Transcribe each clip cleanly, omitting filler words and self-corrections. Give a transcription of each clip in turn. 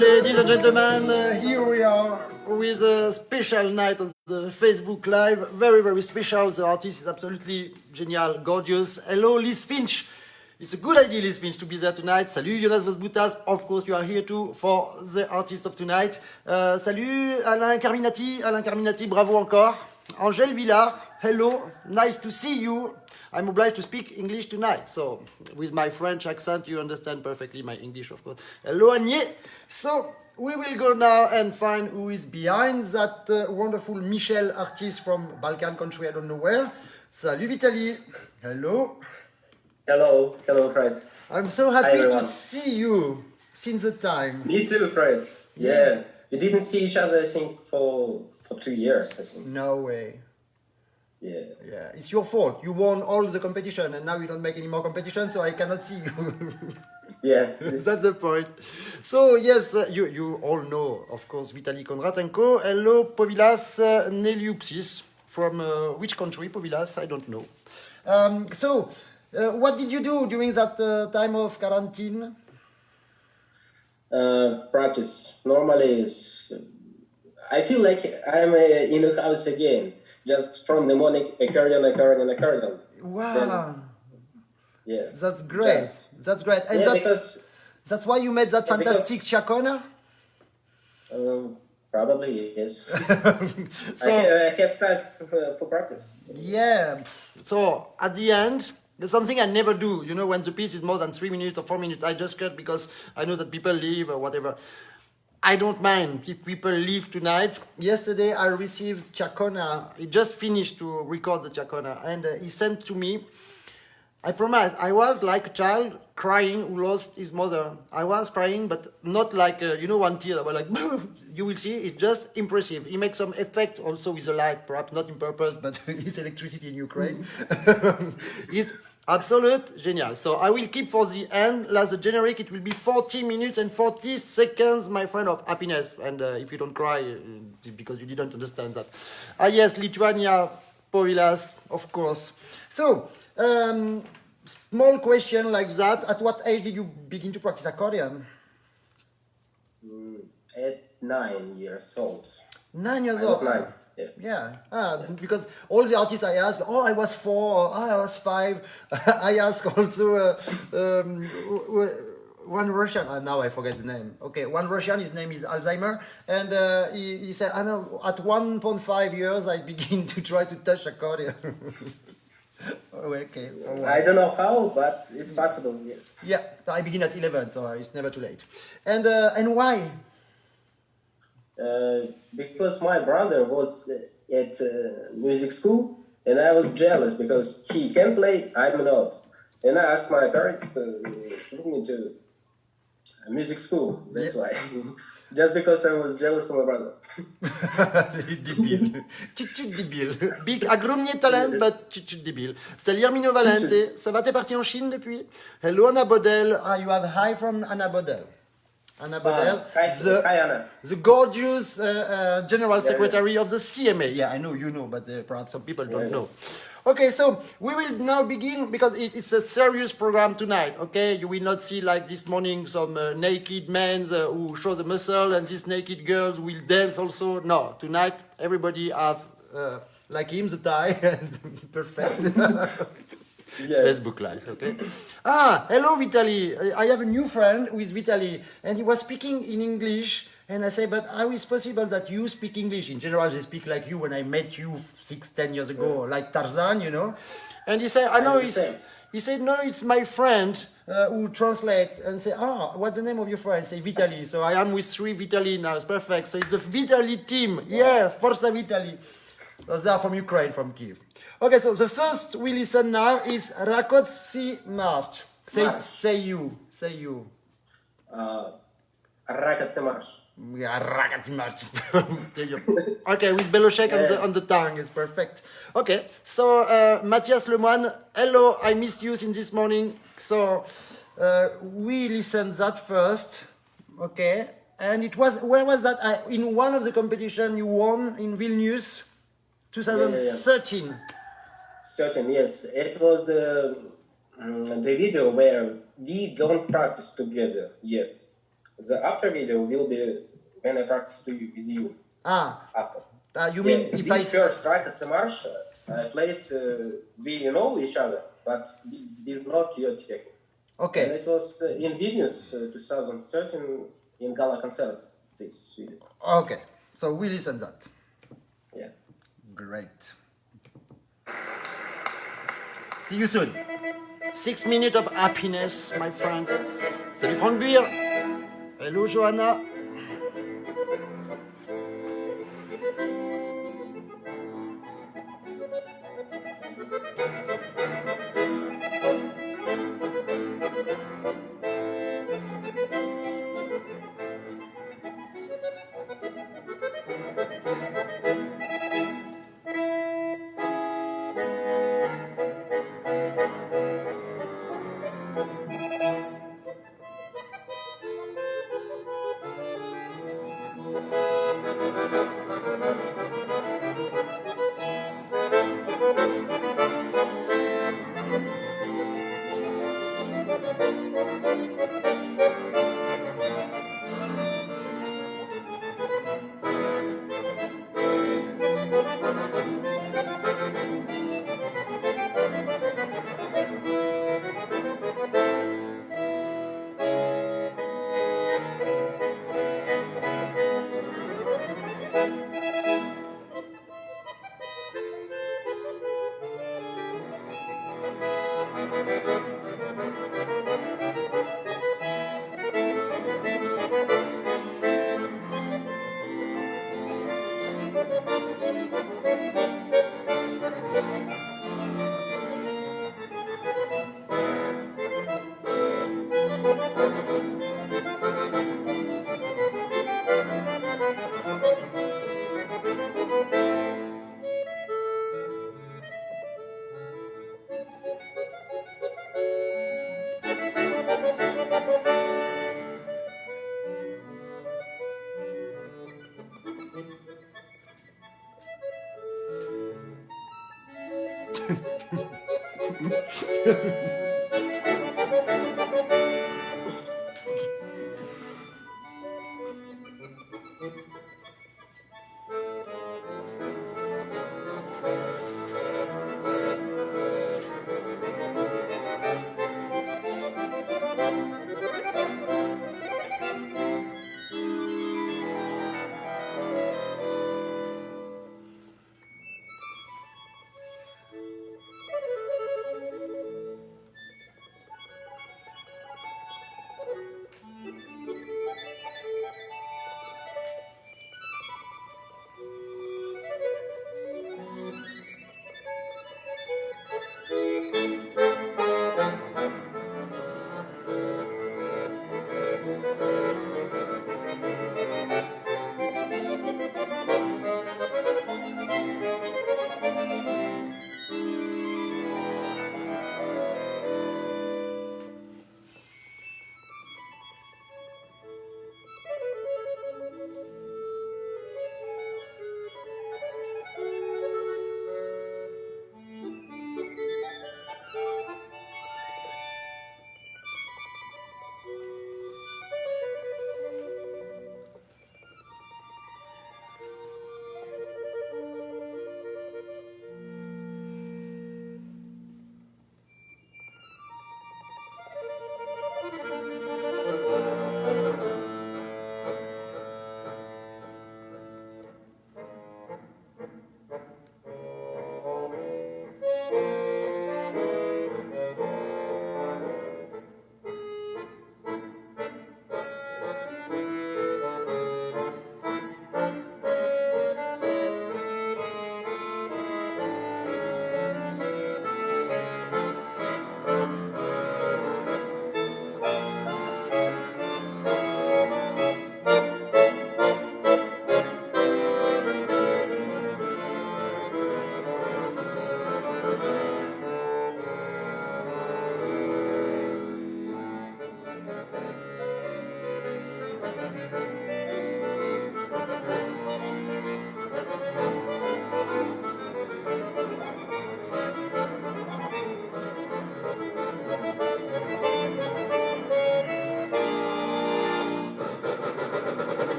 Ladies and gentlemen, here we are with a special night on the Facebook Live. Very, very special. The artist is absolutely genial, gorgeous. Hello, Liz Finch. It's a good idea, Liz Finch, to be there tonight. Salut, Jonas Vosboutas. Of course, you are here too for the artist of tonight. Salut, Alain Carminati. Alain Carminati, bravo encore. Angèle Villard, hello. Nice to see you. I'm obliged to speak English tonight, so with my French accent, you understand perfectly my English, of course. Hello, Agnès. So we will go now and find who is behind that wonderful Michel artist from Balkan country, I don't know where. Salut, Vitaly. Hello. Hello. Hello, Fred. I'm so happy to see you since the time. Me too, Fred. Yeah. We didn't see each other, I think, for 2 years, I think. No way. Yeah. Yeah, it's your fault. You won all the competition and now you don't make any more competition, so I cannot see you. Yeah. That's the point. So, yes, you all know, of course, Vitaly Kondratenko. Hello, Povilas Neliupsis. From which country, Povilas? I don't know. What did you do during that time of quarantine? Practice. Normally, I feel like I'm in a house again. Just from the morning, accordion. Wow. Then, yeah. That's great. That's great. And that's why you made that fantastic Chacona? Probably, yes. So, I have time for practice. Yeah. So, at the end, there's something I never do. You know, when the piece is more than 3 minutes or 4 minutes, I just cut because I know that people leave or whatever. I don't mind if people leave tonight. Yesterday I received Chacona. He just finished to record the Chacona and he sent to me. I promise, I was like a child crying who lost his mother. I was crying, but not like, one tear. I was like, you will see, it's just impressive. He makes some effect also with the light, perhaps not in purpose, but it's electricity in Ukraine. It's absolute genial. So I will keep for the end, last the generic, it will be 40 minutes and 40 seconds, my friend, of happiness. And if you don't cry, because you didn't understand that. Yes, Lithuania, Povilas, of course. So, small question like that. At what age did you begin to practice accordion? At 9 years old. 9 years I old? was 9. Yeah, because all the artists I ask, I was 4, I was 5. I ask also one Russian, now I forget the name. Okay, one Russian, his name is Alzheimer, and he said, I know, at 1.5 years I begin to try to touch accordion. Okay. I don't know how, but it's possible. Yeah, I begin at 11, so it's never too late. And why? Because my brother was at music school and I was jealous because he can play, I'm not. And I asked my parents to put me to music school. That's why. Just because I was jealous of my brother. Débile. Чуть-чуть débile. Big, огромный talent, but чуть-чуть débile. Salut Armino Valente. Ça va, t'es parti en Chine depuis? Hello Anna Bodel. You have hi from Anna Bodel. Anna Bodel, hi Anna. The gorgeous General Secretary of the CMA. Yeah, I know, you know, but perhaps some people don't know. Okay, so we will now begin because it's a serious program tonight, okay? You will not see like this morning some naked men who show the muscle and these naked girls will dance also. No, tonight everybody have, like him, the tie, and perfect. It's Facebook Live, okay? Hello Vitaly. I have a new friend who is Vitaly, and he was speaking in English, and I say, but how is possible that you speak English? In general, they speak like you when I met you 6-10 years ago, like Tarzan, you know? And he said, I know He said, no, it's my friend who translate and say, what's the name of your friend? Say Vitaly. So I am with 3 Vitaly now. It's perfect. So it's the Vitaly team. Yeah, Forza Vitaly. So they are from Ukraine, from Kiev. Okay, so the first we listen now is Rakotsi March. Say you. Rakotsi March. Yeah, Rakotsi March. Okay, with Beloshek on the tongue, it's perfect. Okay, so Mathias Lemoine, hello, I missed you since this morning. So we listened that first, okay, and it was, where was that? In one of the competition you won in Vilnius, 2013. 13, yes. It was the video where we don't practice together yet. The after video will be when I practice with you. After. You mean if I... This first Rakotsi March, I played, we know each other, but this not yet technique. Okay. And it was in Vilnius, 2013, in Gala concert, this video. Okay, so we listen that. Yeah. Great. See you soon. 6 minutes of happiness, my friends. Salut Franck Beer. Hello Johanna.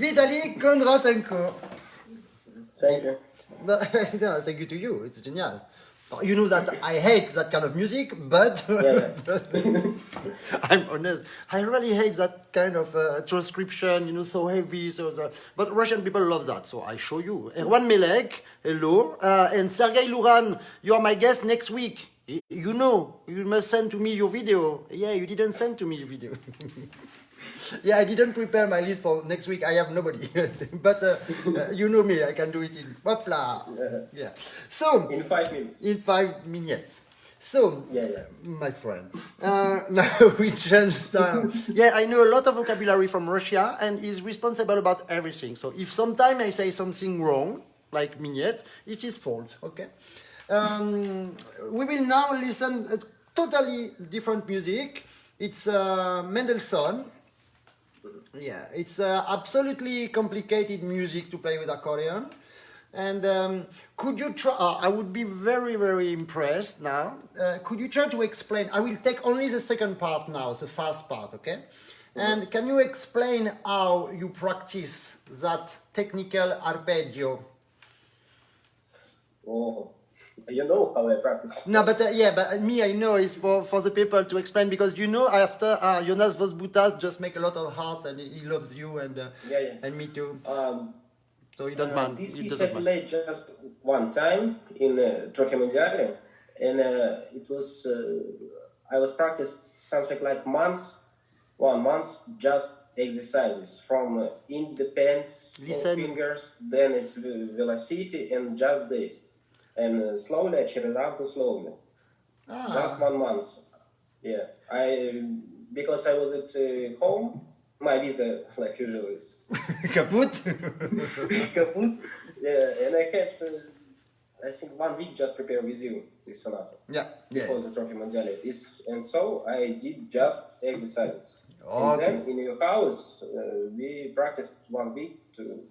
Vitaly Kondratenko. Thank you. But, no, thank you to you. It's genial. You know that I hate that kind of music, but, Yeah. but I'm honest. I really hate that kind of transcription, you know, so heavy. But Russian people love that, so I show you. Erwan Melek, hello. And Sergei Luran, you are my guest next week. You know, you must send to me your video. Yeah, you didn't send to me your video. Yeah, I didn't prepare my list for next week. I have nobody. But you know me, I can do it in hopla. Yeah. So In 5 minutes. in 5 minutes. So, Yeah. my friend, now we change style. Yeah, I know a lot of vocabulary from Russia and is responsible about everything. So if sometime I say something wrong, like minette, it's his fault, okay? We will now listen a totally different music. It's Mendelssohn. Yeah, it's absolutely complicated music to play with accordion. And could you try? I would be very, very impressed now. Could you try to explain? I will take only the second part now, the fast part, okay? And can you explain how you practice that technical arpeggio? Oh, you know how I practice. No, but yeah, but me, I know it's for the people to explain because you know after Jonas Vosbutas just make a lot of hearts and he loves you and and me too. So he don't mind. This He piece I doesn't mind. played just one time in 14mai2020, and it was I was practiced something like 1 month, just exercises from independence of Listen. fingers, then it's velocity and just this, and slowly I check it out to slowly. Just 1 month. Yeah, because I was at home. My visa, like usually, is Kaput. kaput. Yeah, and I had, I think, 1 week just prepare with you this sonata Yeah. before the Trophy Mondiale. And so I did just exercises. Okay. And then in your house, we practiced 1 week to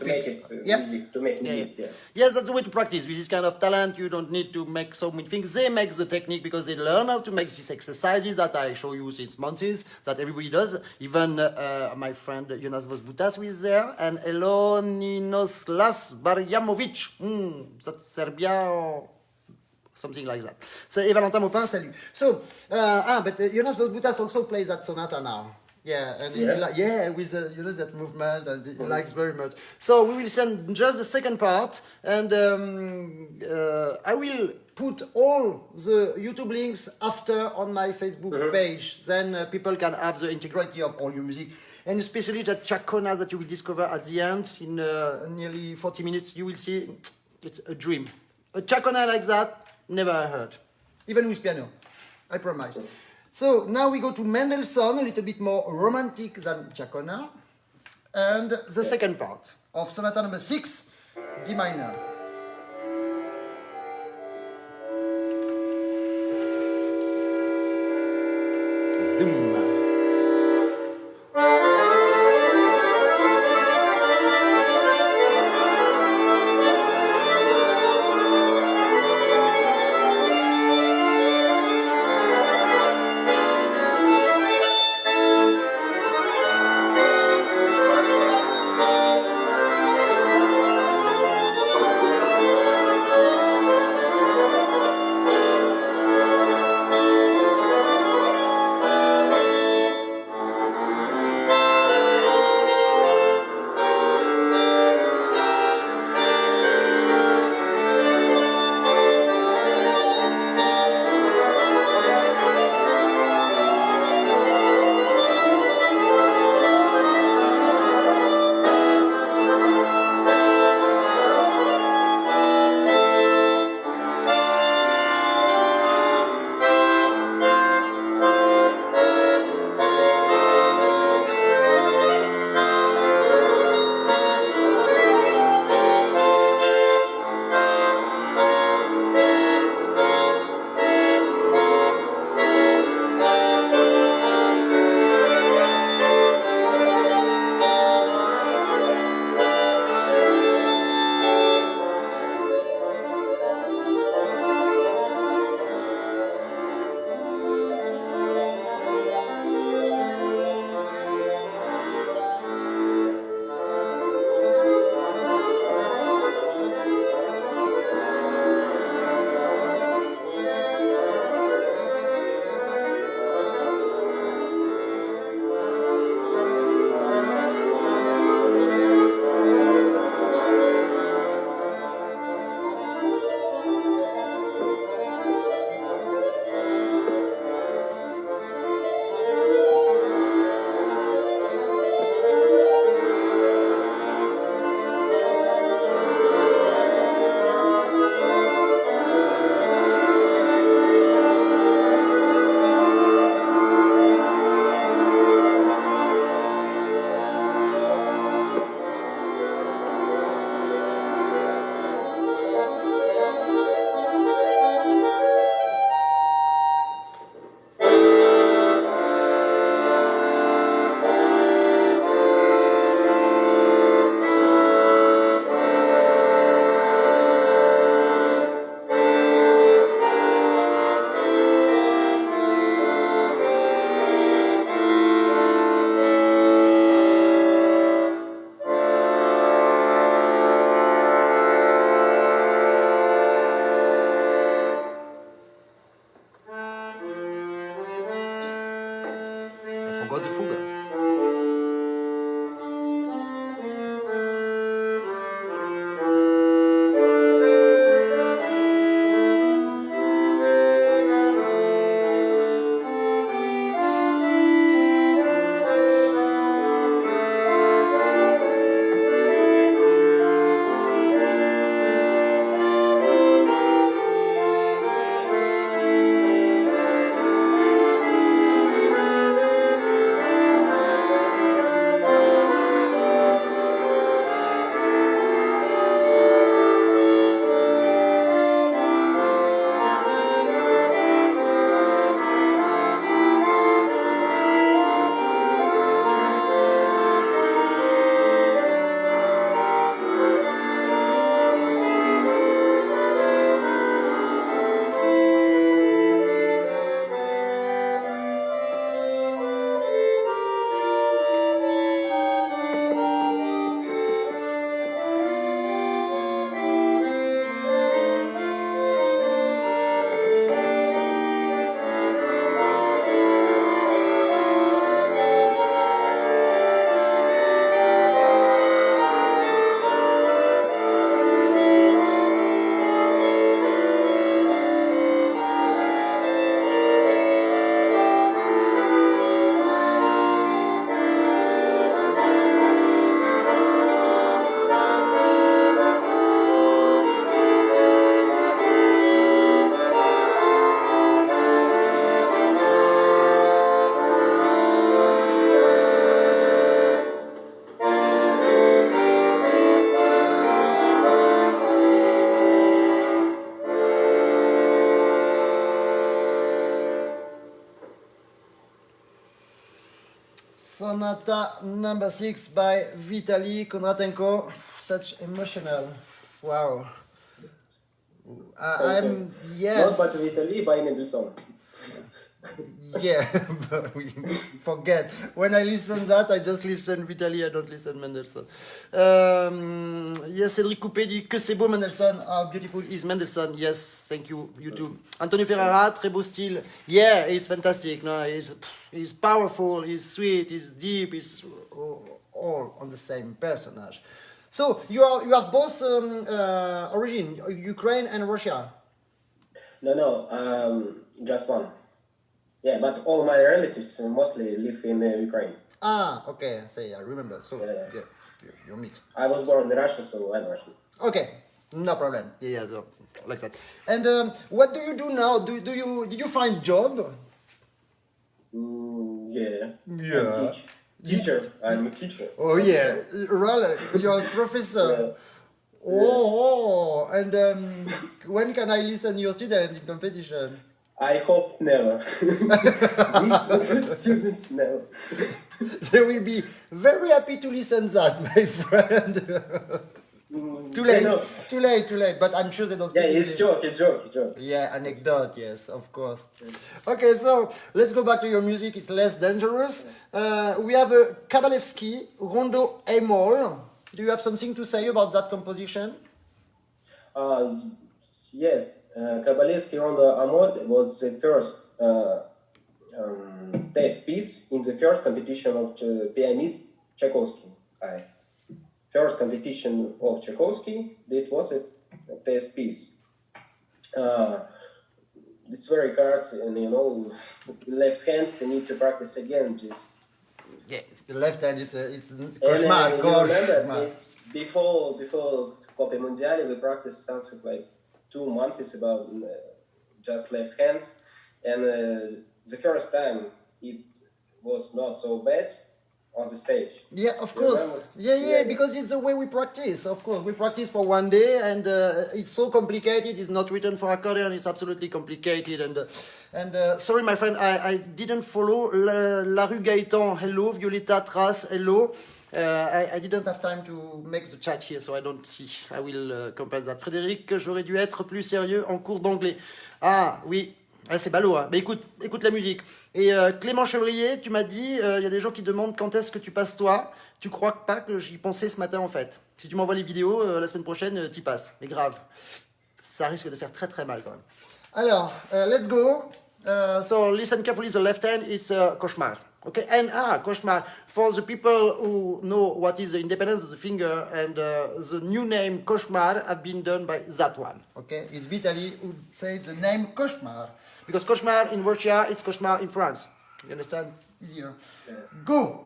make it music, to make music. Yeah. Yes, that's the way to practice. With this kind of talent, you don't need to make so many things. They make the technique because they learn how to make these exercises that I show you since months, that everybody does. Even my friend Jonas Vosbutas is there, and Eloninoslas Barjamovic. That's Serbia or something like that. So, et Valentin Maupin, salut. So, but Jonas Vosbutas also plays that sonata now. Yeah, and with you know that movement, and he likes very much. So we will send just the second part, and I will put all the YouTube links after on my Facebook page. Then people can have the integrity of all your music, and especially that chacona that you will discover at the end in nearly 40 minutes. You will see it's a dream. A chacona like that, never heard, even with piano. I promise. So now we go to Mendelssohn, a little bit more romantic than Chacona, and the second part of Sonata number 6, D minor. Zoom. Sonata number 6 by Vitaly Kondratenko. Such emotional. Wow. I'm yes. Not by Vitaly, by Mendelssohn. Yeah, but we forget. When I listen that, I just listen Vitaly, I don't listen Mendelssohn. Yes, Cédric Coupé dit que c'est beau Mendelssohn. How beautiful is Mendelssohn. Yes, thank you, YouTube. Antonio Ferrara, très beau style. Yeah, he's fantastic. No, he's powerful, he's sweet, he's deep, he's all on the same personage. So you have both origin, Ukraine and Russia. No, just one. Yeah, but all my relatives mostly live in Ukraine. Ah, okay. Say, I remember. So yeah, you're mixed. I was born in Russia, so I'm Russian. Okay, no problem. Yeah, so like that. And what do you do now? Did you find job? Yeah. Yeah. I'm a teacher. Oh yeah, really? You're a professor. Yeah. Oh, and when can I listen to your student in competition? I hope never. These students never. They will be very happy to listen that, my friend. Too late. But I'm sure they don't. Yeah, it's joke. Yeah, anecdote. Yes, of course. Okay, so let's go back to your music. It's less dangerous. We have a Kabalevsky Rondo A-moll. Do you have something to say about that composition? Yes. Kabalevsky Rondo A-moll was the first test piece in the first competition of the pianist Tchaikovsky. First competition of Tchaikovsky, it was a test piece. It's very hard, and left hand you need to practice again. Yeah, the left hand is it's cauchemar. Remember, it's before Coppa Mondiale, we practiced something like 2 months about just left hand, and the first time it was not so bad on the stage. Yeah, of course. Yeah, because it's the way we practice. Of course, we practice for one day, and it's so complicated. It's not written for accordion. It's absolutely complicated. And sorry, my friend, I didn't follow La Rue Gaëtan. Hello, Violetta Tras. Hello. I didn't have time to make the chat here, so I don't see. I will compare that. Frédéric, j'aurais dû être plus sérieux en cours d'anglais. Ah, oui. Ah, c'est ballot, hein. Mais écoute la musique. Et Clément Chevrier, tu m'as dit, il y a des gens qui demandent quand est-ce que tu passes toi. Tu crois pas que j'y pensais ce matin en fait. Si tu m'envoies les vidéos, la semaine prochaine, t'y passes. Mais grave. Ça risque de faire très très mal quand même. Alors, let's go. So listen carefully, the left hand, it's cauchemar. Okay, and Koshmar, for the people who know what is the independence of the finger, and the new name Koshmar have been done by that one. Okay, it's Vitaly who says the name Koshmar. Because Koshmar in Russia, it's Koshmar in France. You understand? Easier. Yeah. Go!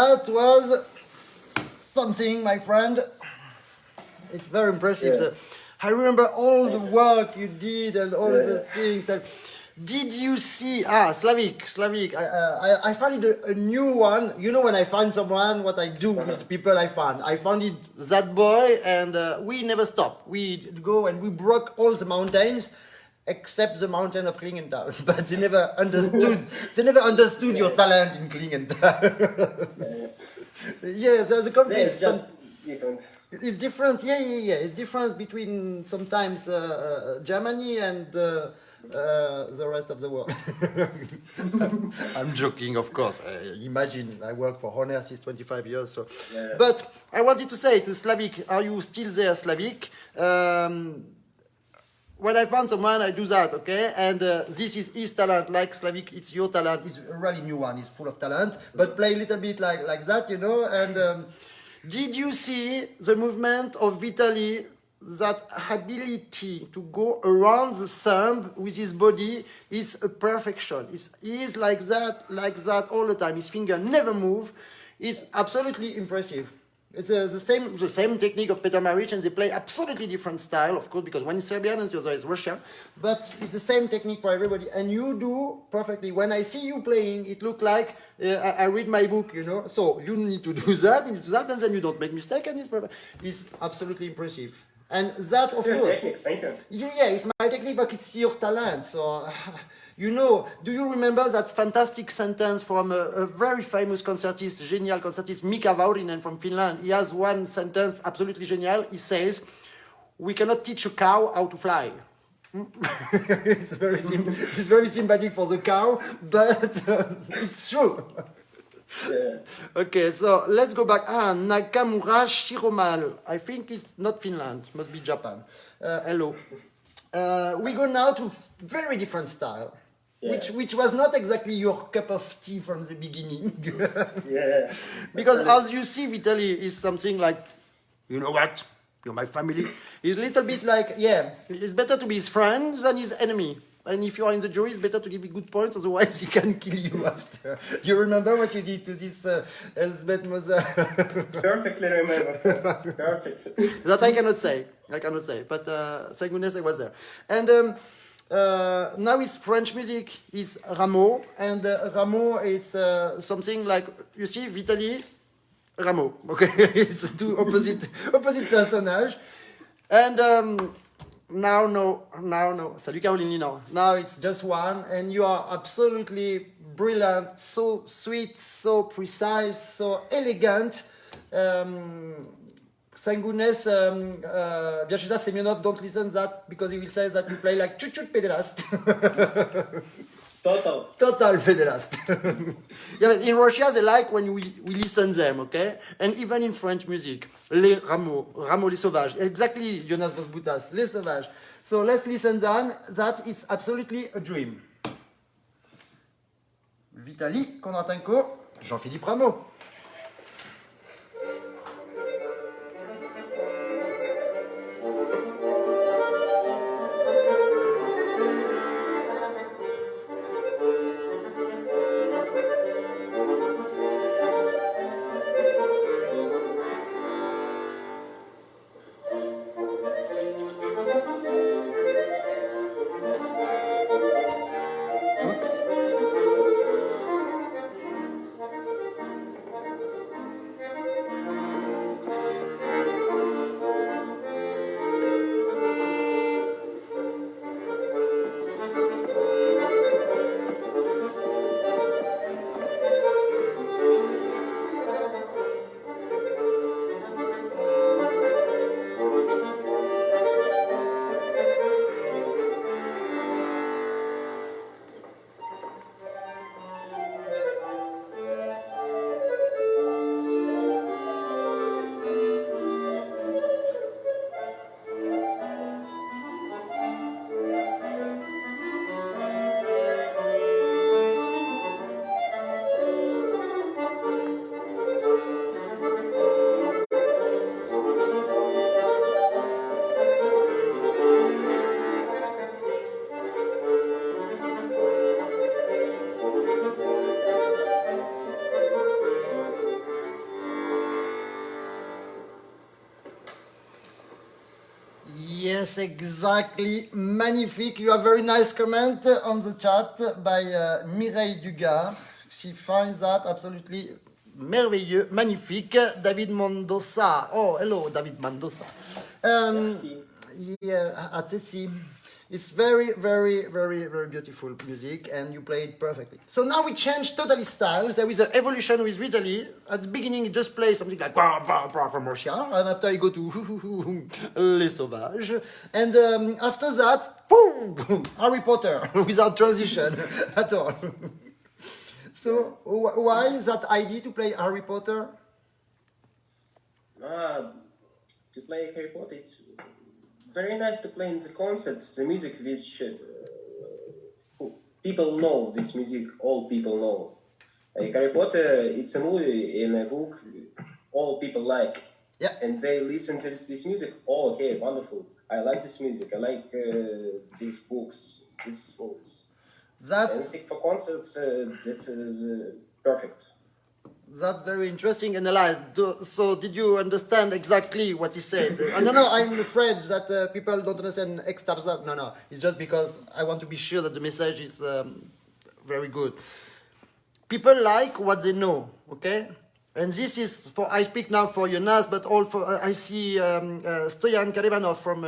That was something, my friend. It's very impressive. Yeah. I remember all the work you did and all the things. And did you see Slavic? I found it a new one. You know, when I find someone, what I do with the people I found. I found it that boy, and we never stopped. We go and we broke all the mountains, except the mountain of Klingenthal. But they never understood. They never understood your talent in Klingenthal. Yeah, there's a conflict. It's just different. It's different, yeah. It's different between sometimes Germany and the rest of the world. I'm joking, of course. Imagine, I work for Honor since 25 years. So, Yeah. But I wanted to say to Slavic, are you still there, Slavic? When I find someone, I do that, okay? And this is his talent, like Slavic, it's your talent. It's a really new one, it's full of talent, but play a little bit like that, you know? And did you see the movement of Vitaly? That ability to go around the thumb with his body is a perfection. He is like that all the time. His finger never move. It's absolutely impressive. It's the same technique of Peter Maric, and they play absolutely different style, of course, because one is Serbian and the other is Russian. But it's the same technique for everybody, and you do perfectly. When I see you playing, it looks like I read my book, you know. So you need to do that, and then you don't make mistake, and it's perfect. It's absolutely impressive. And that, of Your course, techniques, thank you. yeah, it's my technique, but it's your talent. So, you know, do you remember that fantastic sentence from a very famous concertist, genial concertist, Mika Vaurinen from Finland? He has one sentence absolutely genial. He says, "We cannot teach a cow how to fly." It's very sympathetic for the cow, but it's true. Yeah. Okay, so let's go back. Nakamura Shiromal. I think it's not Finland, must be Japan. Hello. We go now to very different style, Yeah. which was not exactly your cup of tea from the beginning. Yeah. Because as you see, Vitaly is something like, you know what? You're my family. He's a little bit like, yeah, it's better to be his friend than his enemy. And if you are in the jury, it's better to give you good points, otherwise he can kill you after. Do you remember what you did to this Elizabeth Moser? Perfectly remember. Perfect. That I cannot say. But thank goodness I was there. And now it's French music. It's Rameau. And Rameau is something like, you see, Vitaly, Rameau. Okay, it's two opposite personages. And no. Salut Caroline, no. Now it's just one, and you are absolutely brilliant, so sweet, so precise, so elegant. Thank goodness, Vyacheslav Semyonov don't listen to that because he will say that you play like chut-chut pederast. Total pederast. Yeah, but in Russia they like when we listen them, okay? And even in French music, les rameaux les sauvages. Exactly, Jonas Vosbutas, les sauvages. So let's listen then. That is absolutely a dream. Vitaly Kondratenko, Jean-Philippe Rameau. Oops. Yes, exactly. Magnifique. You have very nice comment on the chat by Mireille Dugard. She finds that absolutely merveilleux, magnifique. David Mendoza. Oh, hello, David Mendoza. Merci. Yeah, Atesi. It's very, very, very, very beautiful music, and you play it perfectly. So now we change totally styles. There is an evolution with Vitaly. At the beginning, you just play something like bah, bah, bah from Russia, and after you go to Les Sauvages, and after that, boom, Harry Potter without transition at all. So why is that idea to play Harry Potter? To play Harry Potter, it's very nice to play in the concerts, the music which people know, this music, all people know. Harry Potter, it's a movie in a book all people like. Yeah. And they listen to this music, oh, okay, wonderful. I like this music, I like these books, these movies. And for concerts, that's perfect. That's very interesting analysis. So did you understand exactly what he said? No, I'm afraid that people don't understand extra. No, it's just because I want to be sure that the message is very good. People like what they know, okay? And this is for, I speak now for Jonas, but also I see Stoyan Karevanov from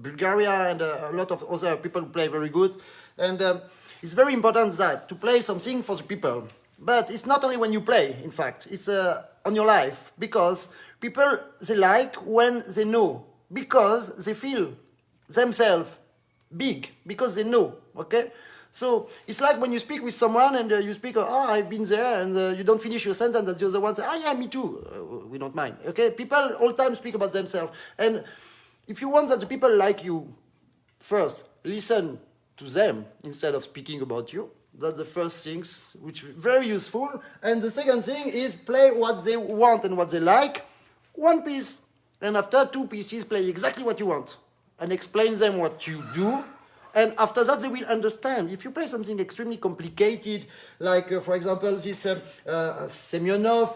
Bulgaria and a lot of other people who play very good. And it's very important that to play something for the people. But it's not only when you play, in fact, it's on your life, because people, they like when they know, because they feel themselves big, because they know, okay? So it's like when you speak with someone and you speak, oh, I've been there, and you don't finish your sentence, and the other one says, oh yeah, me too, we don't mind, okay? People all the time speak about themselves, and if you want that the people like you, first, listen to them instead of speaking about you. That's the first things, which is very useful. And the second thing is play what they want and what they like, one piece. And after 2 pieces, play exactly what you want. And explain them what you do. And after that, they will understand. If you play something extremely complicated, like, for example, this Semyonov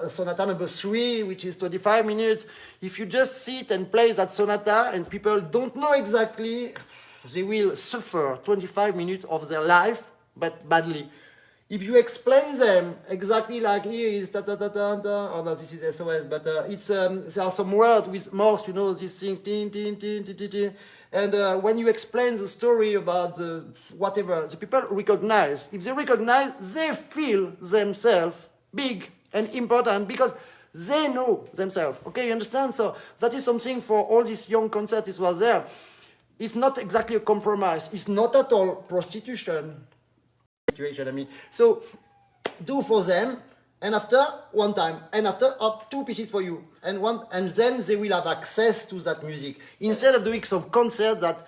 Sonata number 3, which is 25 minutes, if you just sit and play that sonata and people don't know exactly, they will suffer 25 minutes of their life, but badly. If you explain them exactly like here is ta ta ta ta ta, oh no, this is SOS, but it's there are some words with Morse, you know, this thing, tin tin tin tin tin tin. And when you explain the story about whatever, the people recognize. If they recognize, they feel themselves big and important because they know themselves. Okay, you understand? So that is something for all these young concertists who are there. It's not exactly a compromise. It's not at all prostitution. Situation, I mean. So do for them, and after one time, and after up 2 pieces for you, and then they will have access to that music instead of doing some concert that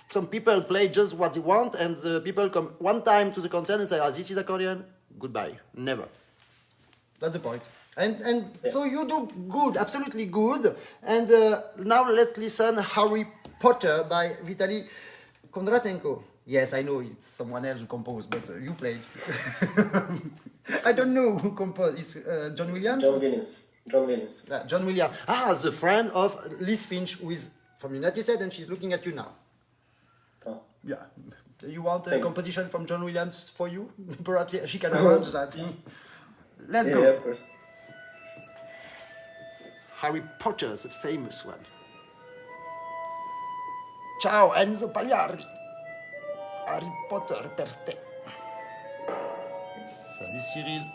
some people play just what they want, and the people come one time to the concert and say, "Oh, this is accordion, goodbye, never." That's the point. And so you do good, absolutely good. And now let's listen Harry Potter by Vitaly Kondratenko. Yes, I know it's someone else who composed, but you played. I don't know who composed. It's John Williams? John Williams. John Williams. John Williams. Ah, the friend of Liz Finch, who is from United States, and she's looking at you now. Oh. Yeah. You want a composition from John Williams for you? Perhaps she can arrange that. Let's go. Yeah, of course. Harry Potter, the famous one. Ciao, Enzo Pagliari. Harry Potter per te. Salut Cyril.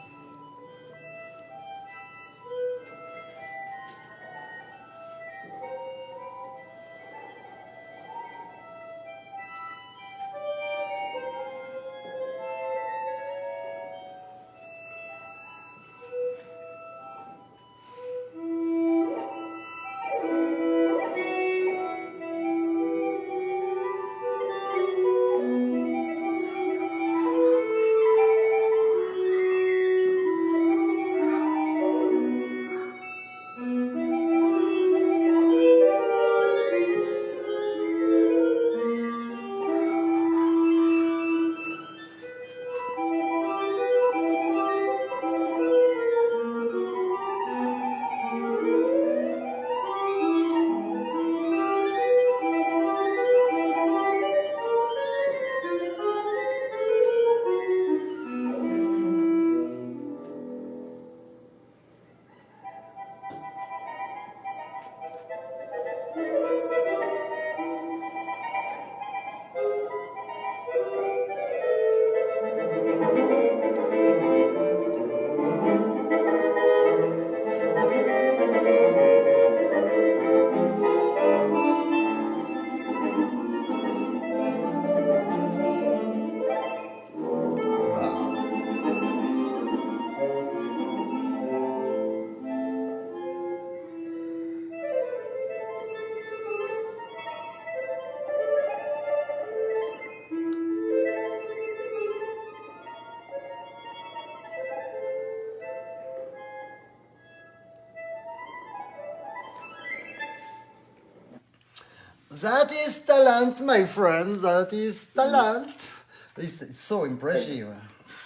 That is talent, my friend. That is talent. It's so impressive.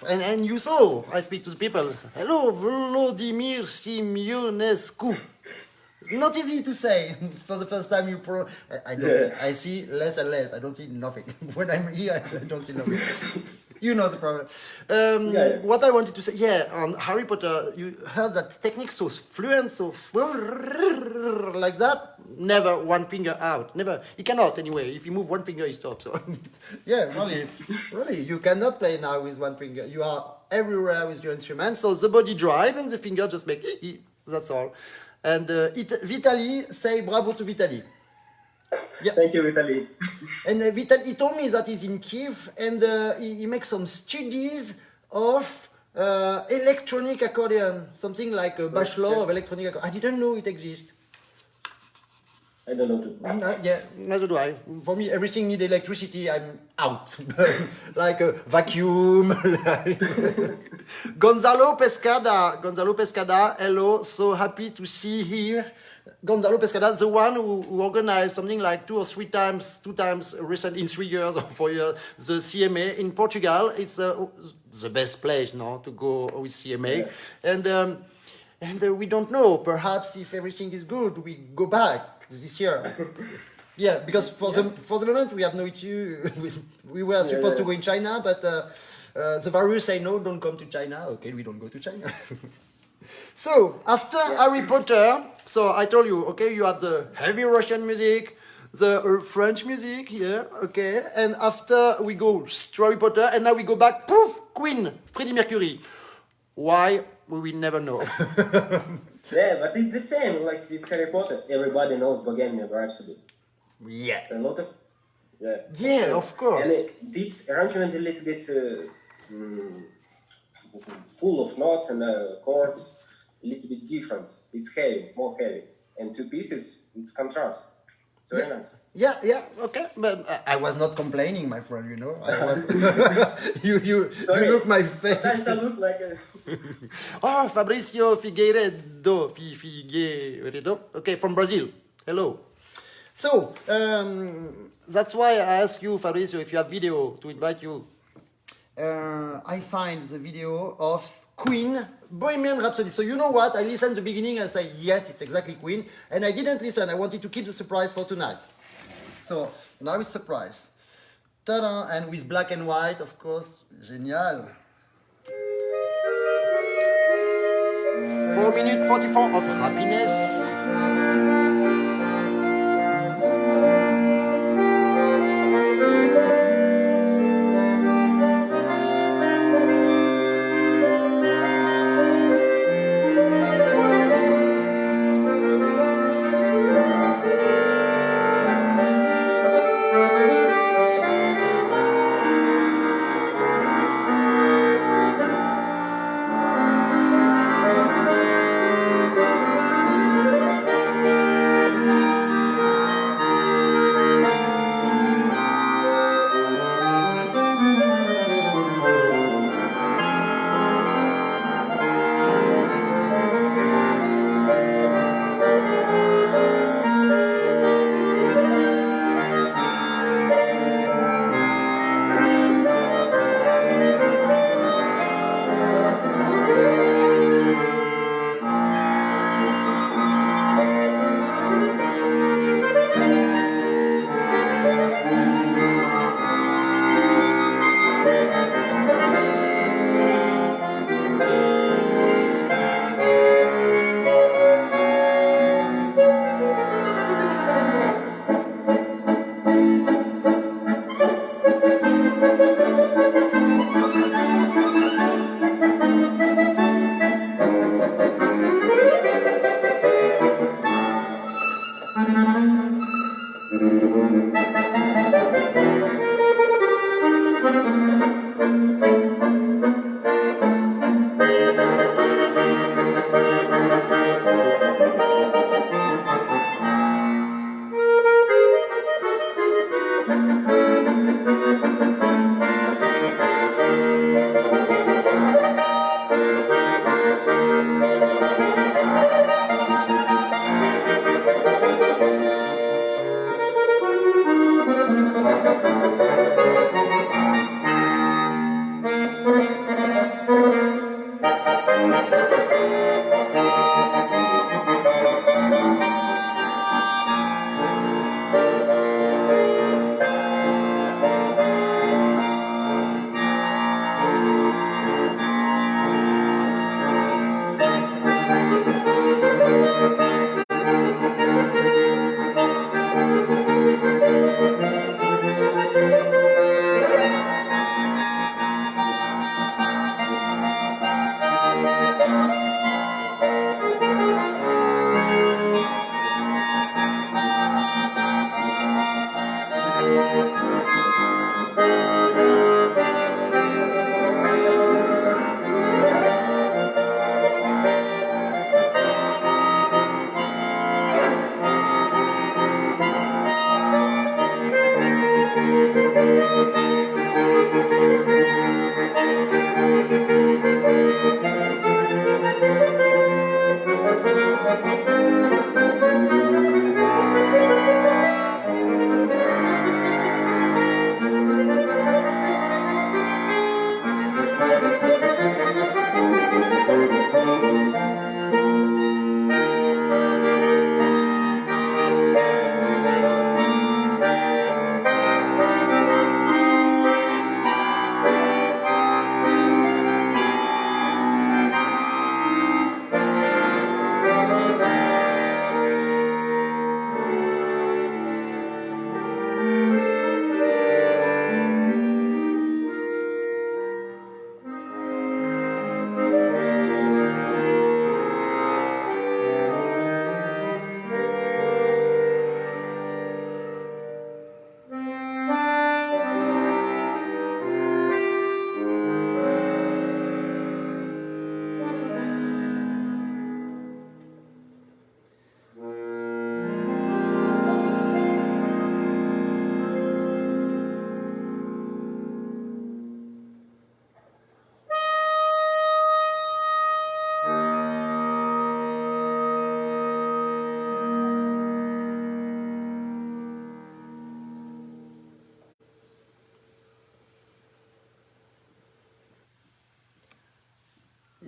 And you saw, I speak to the people. Hello, Volodymyr Siemionescu. Not easy to say. For the first time, I don't. I see less and less. I don't see nothing. When I'm here, I don't see nothing. You know the problem. What I wanted to say, on Harry Potter, you heard that technique so fluent, so like that. Never one finger out. Never. He cannot anyway. If you move one finger, he stops. So, really, you cannot play now with one finger. You are everywhere with your instrument. So the body drive and the finger just make. That's all. And Vitaly, say bravo to Vitaly. Yeah. Thank you, Vitaly. And Vitaly, he told me that he's in Kiev and he makes some studies of electronic accordion, something like a bachelor of electronic accordion. I didn't know it exists. I don't know too. Neither do I. For me, everything needs electricity, I'm out. Like a vacuum. Gonzalo Pescada, hello, so happy to see here. Gonzalo Pescada, the one who organized something like two times recent in 3 years or 4 years, the CMA in Portugal. It's the best place now to go with CMA. Yeah. And we don't know, perhaps if everything is good, we go back this year. Yeah, because for the moment we have no issue. We were supposed to go in China, but the virus say no, don't come to China. Okay, we don't go to China. So after Harry Potter, so I told you, okay, you have the heavy Russian music, the French music here, okay, and after we go to Harry Potter, and now we go back, poof, Queen, Freddie Mercury. Why? We will never know. Yeah, but it's the same, like with Harry Potter. Everybody knows Bohemian Rhapsody. Yeah. A lot of... Yeah, of course. And this arrangement a little bit full of notes and chords, a little bit different. It's heavy, more heavy. And two pieces, it's contrast. It's very nice. Yeah, okay. But I was not complaining, my friend, you know. I was... you look my face. Sometimes I look like a... Oh, Fabrizio Figueiredo. Okay, from Brazil. Hello. So, that's why I ask you, Fabrizio, if you have video to invite you. I find the video of Queen, Bohemian Rhapsody. So you know what? I listened the beginning and I say, yes, it's exactly Queen. And I didn't listen. I wanted to keep the surprise for tonight. So now it's surprise. Ta-da! And with black and white, of course. Génial. 4 minutes 44 of happiness.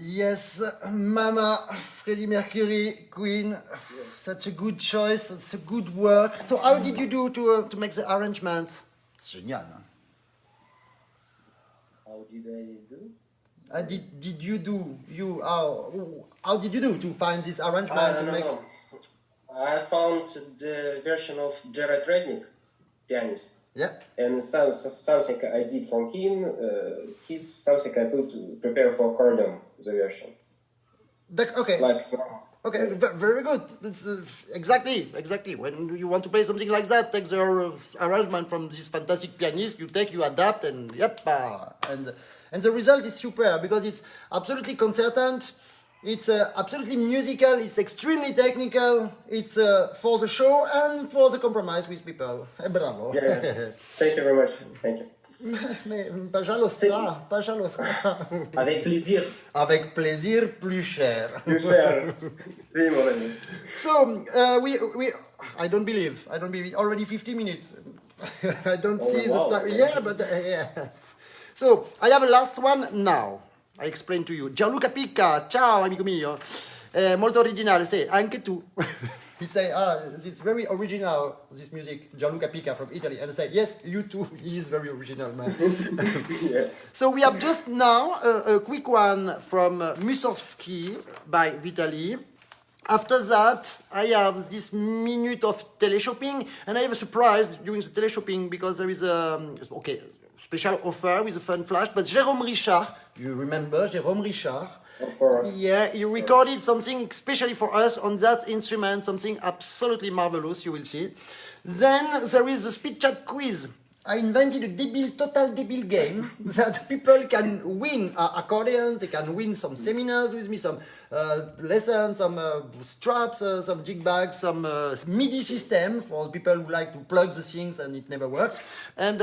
Yes, Mama, Freddie Mercury, Queen, such a good choice, it's a good work. So how did you do to make the arrangement? C'est génial. Hein? How did I do? Did you do, how did you do to find this arrangement? No. I found the version of Jared Rednick, pianist. Yeah. And something I did from him, he's something I could prepare for accordion, the version. Okay. Like, Okay, very good. It's, exactly. When you want to play something like that, take the arrangement from this fantastic pianist, you adapt, and and the result is super because it's absolutely concertant, it's absolutely musical, it's extremely technical, it's for the show and for the compromise with people. Bravo. Yeah. Thank you very much. Thank you. Mais pajalosa. Avec plaisir. Avec plaisir, plus cher. Plus cher. Oui, mon ami. So I don't believe already 50 minutes. I don't see wow. the time. Yeah, but yeah. So I have a last one now. I explain to you. Gianluca Picca, ciao amico mio. Molto originale, say anche tu. He say, it's very original, this music, Gianluca Picca from Italy. And I say, yes, you too, he is very original, man. Yeah. So we have just now a quick one from Mussorgsky by Vitaly. After that, I have this minute of teleshopping, and I have a surprise during the teleshopping because there is a special offer with a fun flash. But Jérôme Richard, you remember Jérôme Richard? Of course. Yeah, he recorded something especially for us on that instrument, something absolutely marvelous, you will see. Then there is the speed chat quiz. I invented a total debil game that people can win accordions, they can win some seminars with me, some lessons, some straps, some jig bags, some MIDI system for people who like to plug the things and it never works. And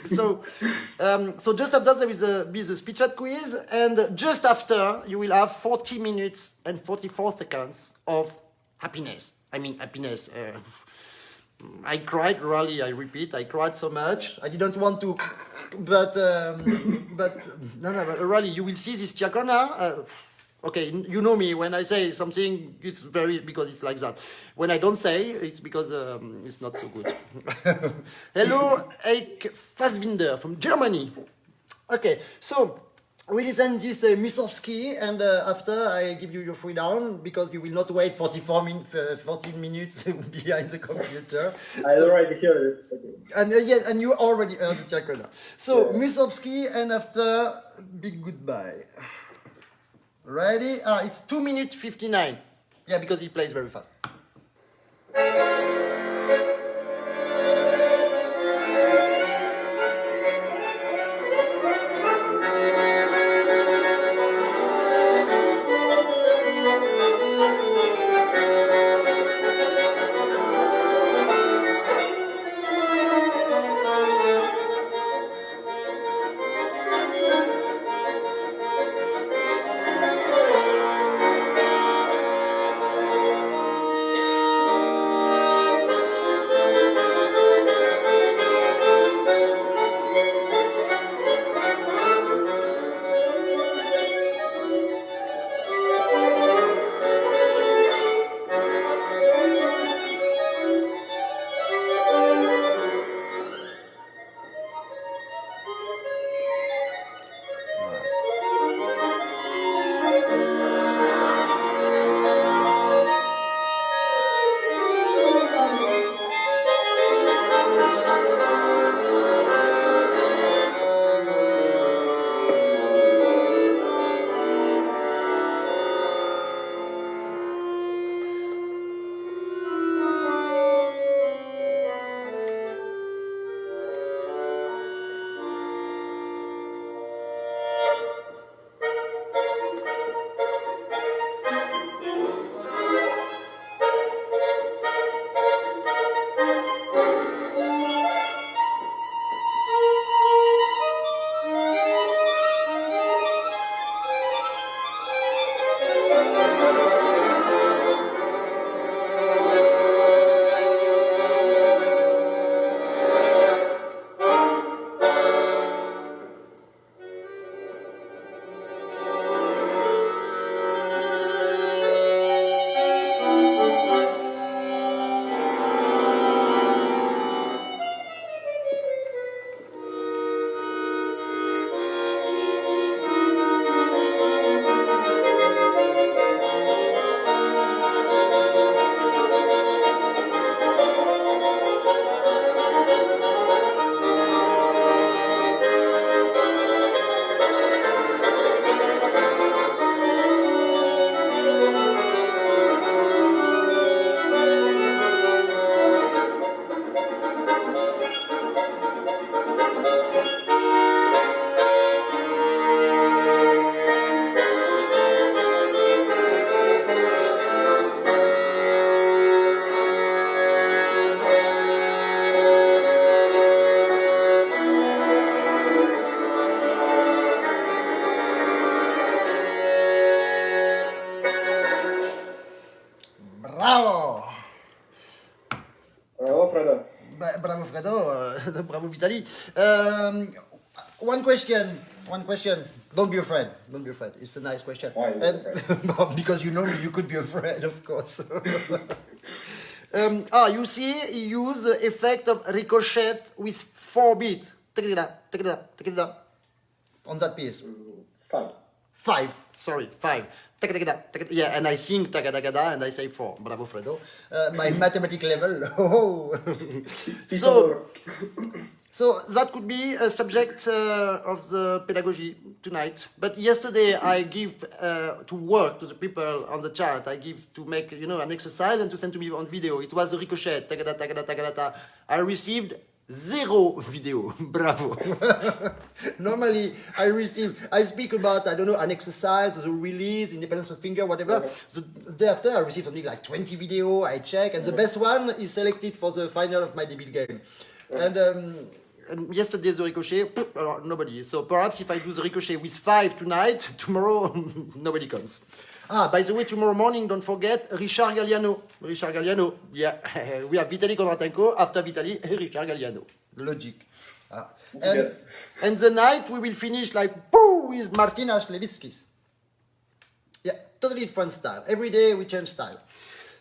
so just after there will be the speed chat quiz, and just after you will have 40 minutes and 44 seconds of happiness. I mean happiness. I cried, really, I repeat, I cried so much. I didn't want to, but really, you will see this Giacona. Okay, you know me, when I say something, it's because it's like that. When I don't say, it's because it's not so good. Hello, Eik Fassbinder from Germany. Okay, so we listen this Mussorgsky, and after I give you your free down because you will not wait 14 minutes behind the computer. I already heard it. Okay. And you already heard the Giacona. So Mussorgsky, and after big goodbye. Ready? It's 2 minutes 59. Yeah, because he plays very fast. Bravo, Fredo. Bravo, Fredo. Bravo, Vitaly. One question. Don't be afraid. It's a nice question. Why are you afraid? Because you know you could be afraid, of course. You see, he used the effect of ricochet with 4 beats. On that piece. 5. 5. Sorry, 5. Yeah, and I sing tagadagada and I say 4. Bravo, Fredo. My mathematical level. Oh. So that could be a subject of the pedagogy tonight. But yesterday I give to work to the people on the chat. I give to make an exercise and to send to me on video. It was a ricochet. Tagada, tagada, tagadata. I received 0 video. Bravo. Normally I speak about, I don't know, an exercise, the release, independence of finger, whatever. The day after I receive something like 20 video, I check, and the best one is selected for the final of my debut game. And yesterday the ricochet, nobody. So perhaps if I do the ricochet with 5 tonight, tomorrow nobody comes. By the way, tomorrow morning, don't forget Richard Galliano. Yeah, we have Vitaly Kondratenko. After Vitaly, Richard Galliano. Logic. Yes. And the night we will finish like with Martina Schlewitzkis. Yeah, totally different style. Every day we change style.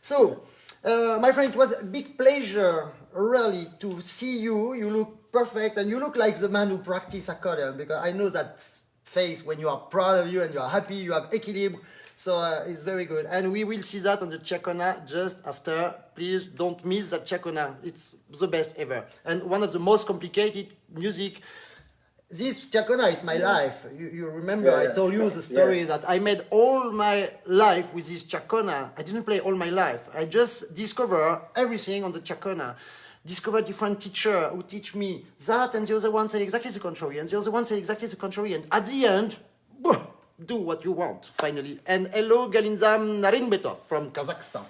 So, my friend, it was a big pleasure, really, to see you. You look perfect, and you look like the man who practices accordion, because I know that face when you are proud of you and you are happy, you have equilibre. So it's very good. And we will see that on the Chacona just after. Please don't miss that Chacona. It's the best ever. And one of the most complicated music. This Chacona is my life. You remember I told you the story that I made all my life with this Chacona. I didn't play all my life. I just discover everything on the Chacona. Discover different teacher who teach me that, and the other one say exactly the contrary, and the other one say exactly the contrary. And at the end, do what you want, finally. And hello, Galinzam Narinbetov from Kazakhstan.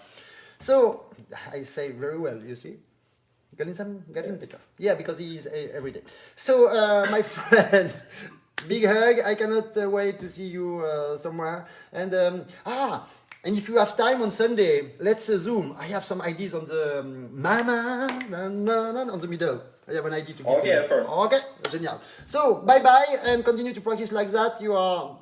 So, I say very well, you see? Galinzam Narinbetov. Yeah, because he is every day. So, my friend, big hug. I cannot wait to see you somewhere. And, and if you have time on Sunday, let's Zoom. I have some ideas on the on the middle. I have an idea to give you. Okay, of course. Okay, génial. So, bye-bye, and continue to practice like that. You are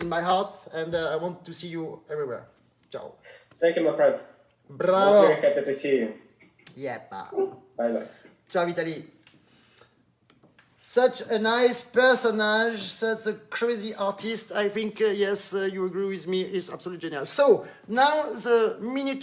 in my heart, and I want to see you everywhere. Ciao. Thank you, my friend. Bravo. I was very happy to see you. Yeah. Bye-bye. Ciao, Vitaly. Such a nice personage, such a crazy artist. I think, yes, you agree with me, is absolutely genial. So, now the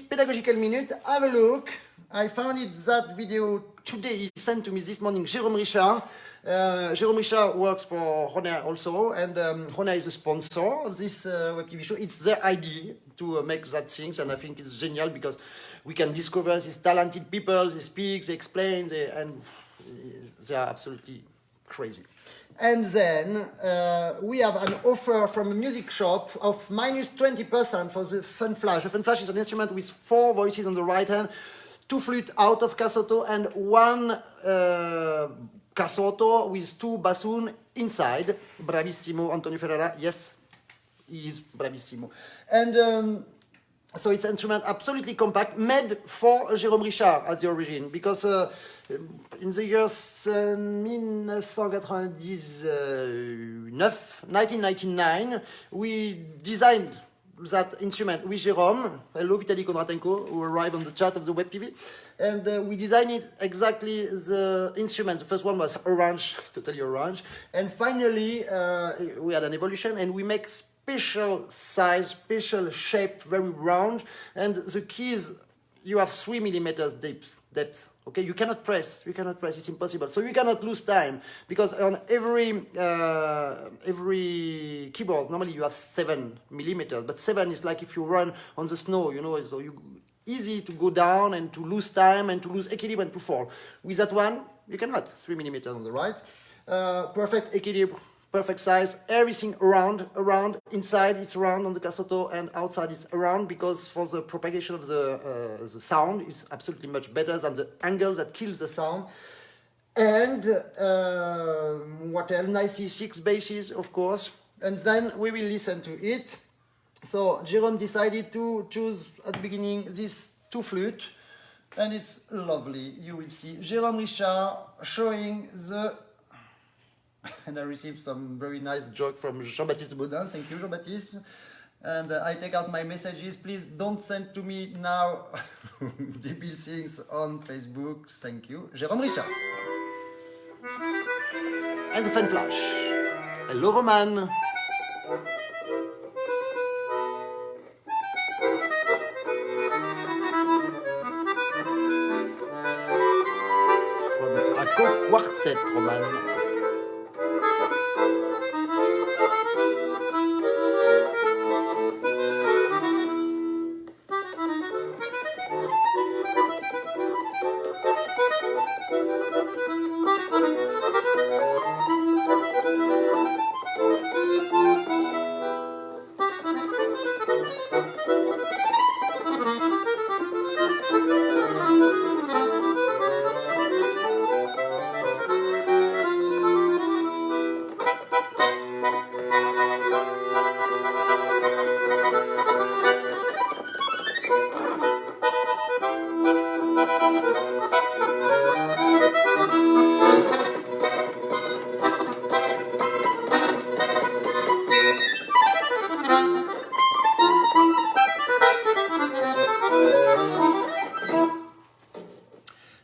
pedagogical minute. Have a look. I found that video today. He sent to me this morning, Jérôme Richard. Jérôme Richard works for Honor also, and Honor is the sponsor of this web TV show. It's their idea to make that things, and I think it's genial because we can discover these talented people. They speak, they explain, and they are absolutely crazy. And then we have an offer from a music shop of -20% for the Fun Flash. The Fun Flash is an instrument with 4 voices on the right hand, 2 flute out of Casotto, and 1 Casotto with 2 bassoon inside. Bravissimo, Antonio Ferrara. Yes, he is bravissimo. And so it's an instrument absolutely compact, made for Jérôme Richard at the origin, because in the years 1999, we designed that instrument with Jérôme. Hello, Vitaly Kondratenko, who arrived on the chat of the web TV. And we designed it exactly the instrument. The first one was orange, totally orange. And finally, we had an evolution, and we make special size, special shape, very round. And the keys, you have 3 millimeters depth. Okay, you cannot press. It's impossible. So you cannot lose time, because on every keyboard normally you have 7 millimeters. But 7 is like if you run on the snow, so you easy to go down and to lose time and to lose equilibrium and to fall. With that one, you cannot. 3 millimeters on the right. Perfect equilibrium, perfect size, everything around. Inside it's round on the Casotto, and outside it's around, because for the propagation of the sound is absolutely much better than the angle that kills the sound. And what else? 96 basses, of course. And then we will listen to it. So Jérôme decided to choose at the beginning these 2 flutes, And it's lovely. You will see Jérôme Richard showing the... And I received some very nice joke from Jean-Baptiste Baudin. Thank you, Jean-Baptiste. And I take out my messages. Please don't send to me now debile things on Facebook. Thank you. Jérôme Richard. And the fan flash. Hello, Roman. From Accordeon Quartet, Roman.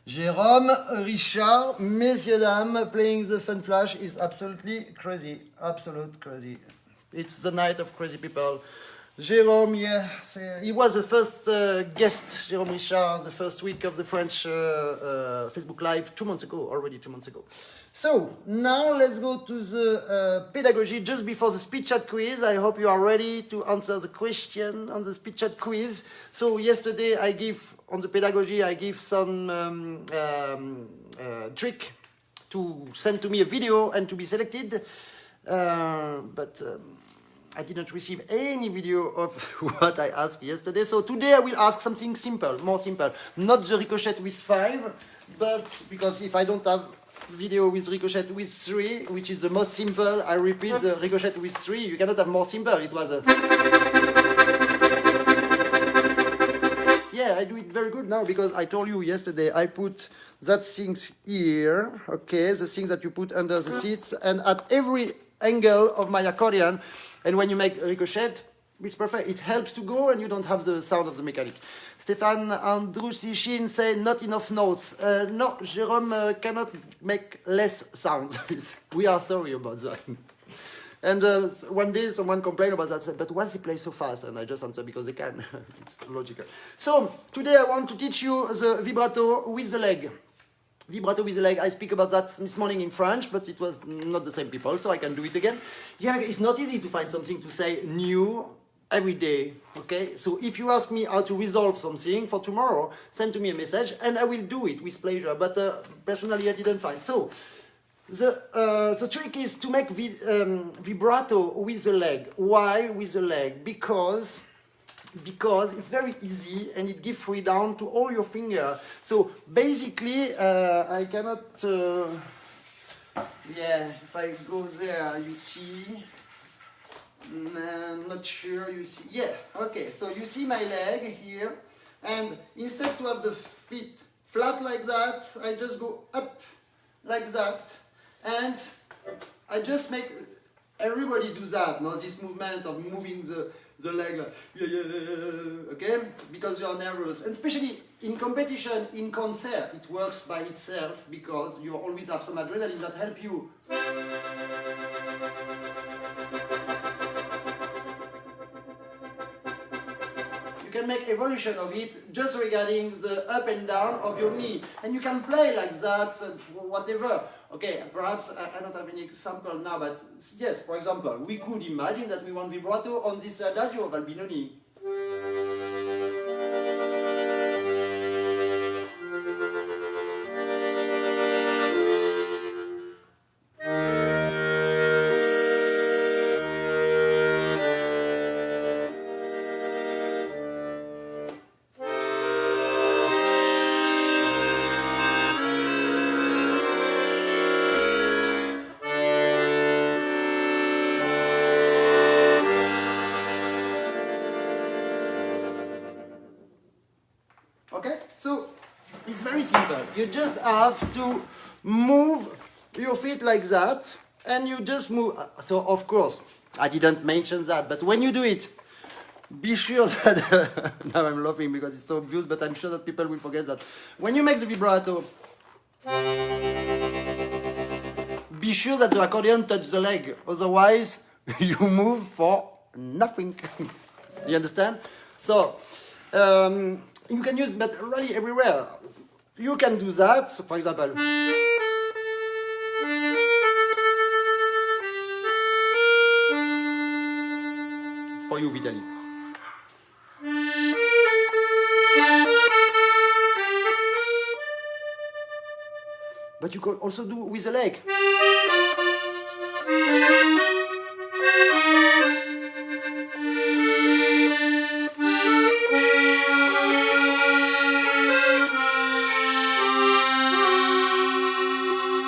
Jérôme Richard, messieurs dames, playing the fun flash is absolutely crazy, absolute crazy. It's the night of crazy people. Jérôme, yes, he was the first guest, Jérôme Richard, the first week of the French Facebook Live 2 months ago, already 2 months ago. So, now let's go to the pedagogy just before the speed chat quiz. I hope you are ready to answer the question on the speed chat quiz. So, yesterday I give, on the pedagogy, I give some trick to send to me a video and to be selected. But I didn't receive any video of what I asked yesterday. So today I will ask something simple, more simple. Not the ricochet with 5, but because if I don't have video with ricochet with 3, which is the most simple, I repeat the ricochet with 3. You cannot have more simple. It was a... Yeah, I do it very good now because I told you yesterday I put that things here, okay, the things that you put under the seats and at every angle of my accordion. And when you make ricochet, it's perfect. It helps to go and you don't have the sound of the mechanic. Stéphane Androussichin said not enough notes. No, Jérôme cannot make less sounds. We are sorry about that. And one day someone complained about that, said, but why he plays so fast? And I just answered because they can. It's logical. So today I want to teach you the vibrato with the leg. Vibrato with the leg, I speak about that this morning in French, but it was not the same people, so I can do it again. Yeah, it's not easy to find something to say new every day, okay? So if you ask me how to resolve something for tomorrow, send to me a message, and I will do it with pleasure, but personally I didn't find. So, the trick is to make vibrato with the leg. Why with the leg? Because it's very easy and it gives free down to all your finger. So basically, I cannot, yeah, if I go there, you see, I'm not sure you see, yeah, okay, so you see my leg here, and instead to have the feet flat like that, I just go up like that, and I just make, everybody do that, no? This movement of moving the leg, like, yeah, okay? Because you are nervous. And especially in competition, in concert, it works by itself because you always have some adrenaline that help you. You can make evolution of it just regarding the up and down of your knee. And you can play like that, whatever. Okay, perhaps I don't have any example now, but yes, for example, we could imagine that we want vibrato on this adagio of Albinoni. It's very simple. You just have to move your feet like that, and you just move. So, of course, I didn't mention that, but when you do it, be sure that, now I'm laughing because it's so obvious, but I'm sure that people will forget that. When you make the vibrato, be sure that the accordion touches the leg, otherwise you move for nothing. You understand? So, you can use, but really everywhere. You can do that, so for example. It's for you, Vitaly. But you can also do with the leg.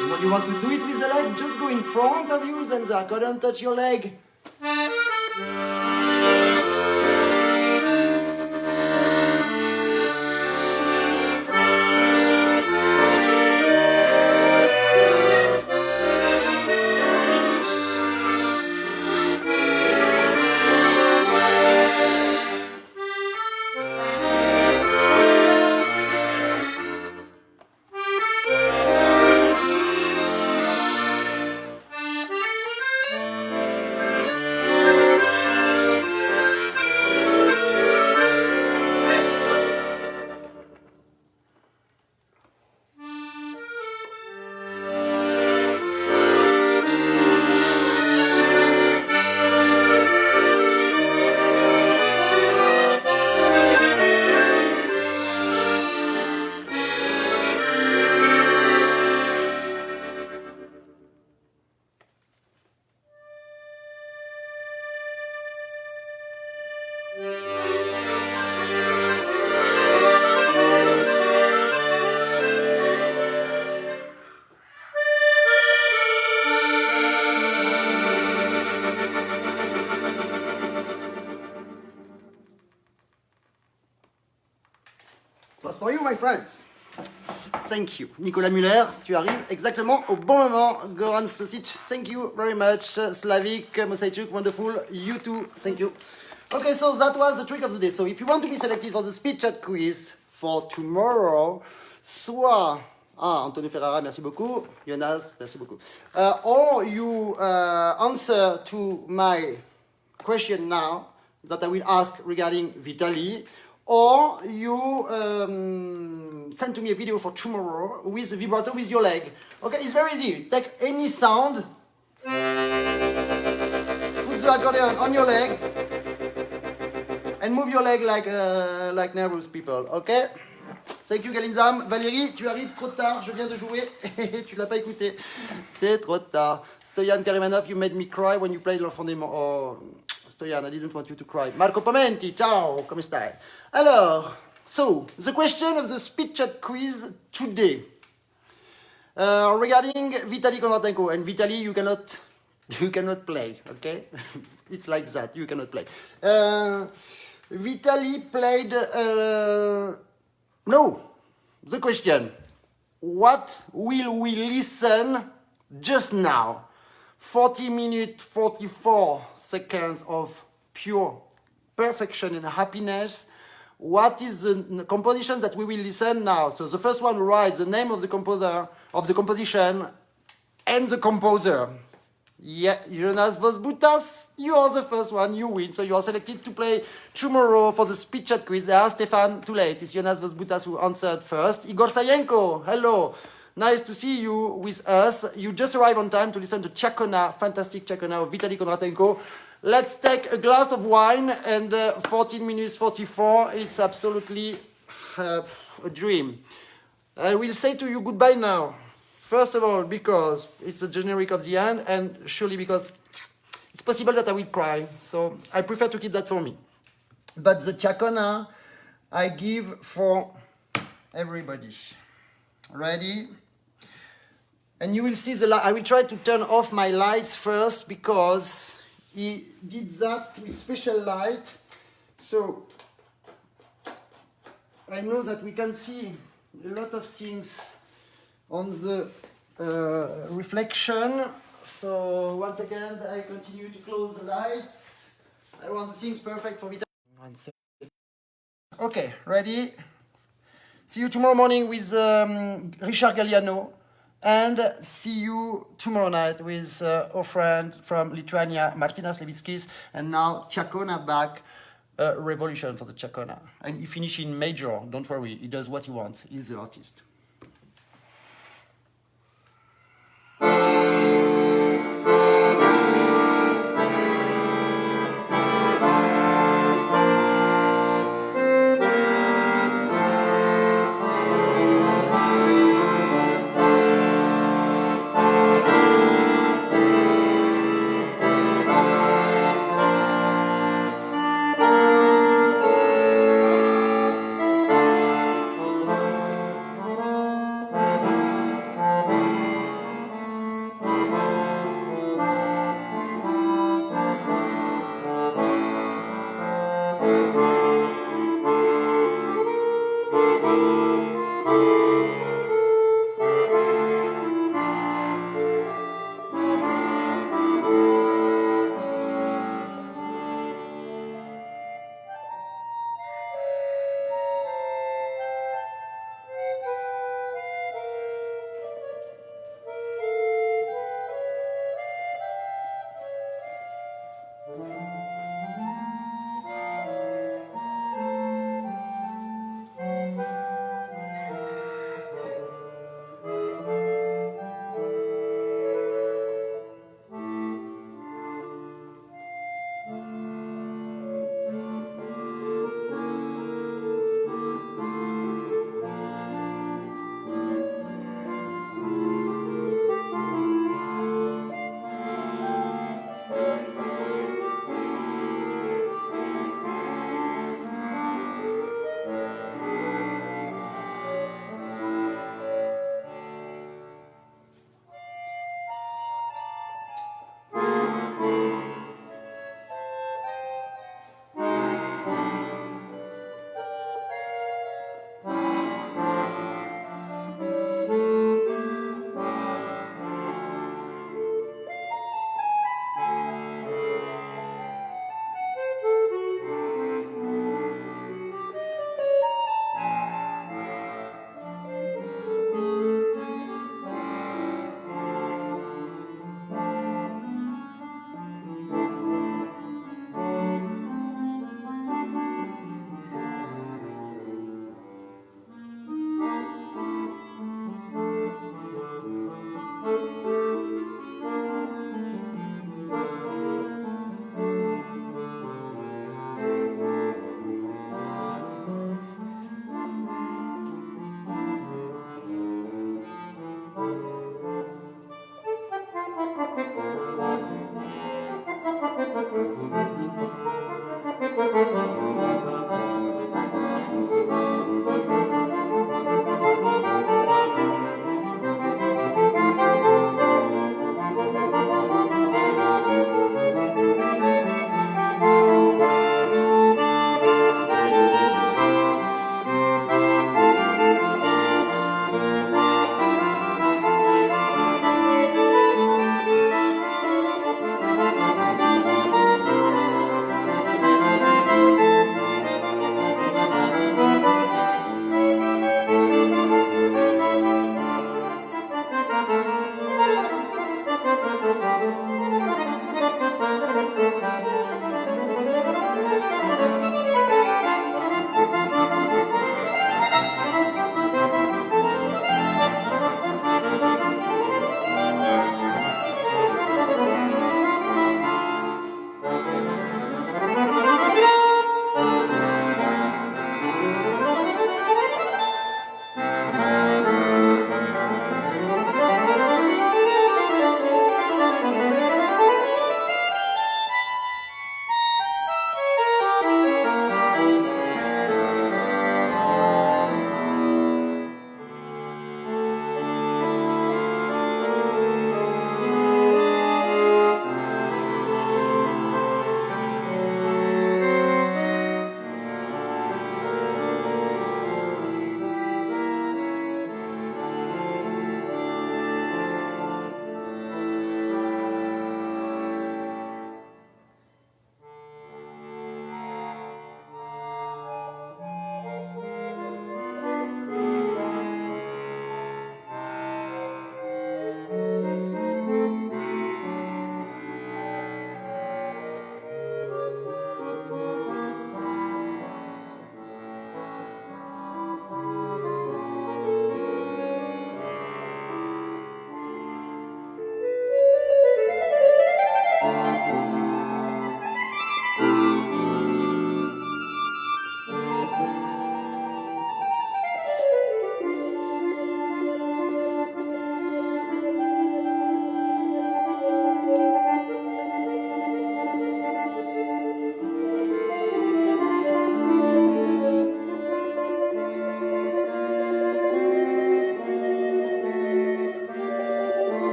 And when you want to do it with the leg, just go in front of you, then the accordion touch your leg. That's for you, my friends. Thank you. Nicolas Muller, tu arrives exactement au bon moment. Goran Stosic, thank you very much. Slavik, Mosaichuk, wonderful. You too, thank you. Okay, so that was the trick of the day. So if you want to be selected for the speed chat quiz for tomorrow, soit... Antonio Ferrara, merci beaucoup. Jonas, merci beaucoup. Or you answer to my question now that I will ask regarding Vitaly, or you send to me a video for tomorrow with vibrato with your leg. Okay, it's very easy. Take any sound, put the accordion on your leg, and move your leg like nervous people. Okay? Thank you, Galinzam. Valérie, tu arrives trop tard, je viens de jouer et tu l'as pas écouté. C'est trop tard. Stoyan Karimanov, you made me cry when you played L'Enfant des Morts. Oh, Stoyan, I didn't want you to cry. Marco Pomenti, ciao, come stai? Alors, so, the question of the speed chat quiz today. Regarding Vitaly Kondratenko, and Vitaly, you cannot play, okay? It's like that, you cannot play. Vitaly played... No, the question, what will we listen just now? 40 minutes, 44 seconds of pure perfection and happiness. What is the composition that we will listen now? So the first one writes the name of the composer, of the composition, and the composer. Yeah, Jonas Vosbutas, you are the first one, you win. So you are selected to play tomorrow for the speed chat quiz. Stefan, too late. It's Jonas Vosbutas who answered first. Igor Sayenko, hello. Nice to see you with us. You just arrived on time to listen to Chakona, fantastic Chakona of Vitaly Kondratenko. Let's take a glass of wine and 14 minutes 44. It's absolutely a dream. I will say to you goodbye now. First of all, because it's the generic of the end, and surely because it's possible that I will cry. So I prefer to keep that for me. But the Chakona I give for everybody. Ready? And you will see the light. I will try to turn off my lights first because he did that with special light. So I know that we can see a lot of things on the reflection. So once again, I continue to close the lights. I want the things perfect for Vitaly. Okay, ready? See you tomorrow morning with Richard Galliano, and see you tomorrow night with our friend from Lithuania, Martinas Levickis, and now Chacona back, Revolution for the Chacona. And he finished in major, don't worry, he does what he wants, he's the artist.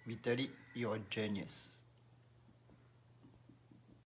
Vitaly, you're a genius.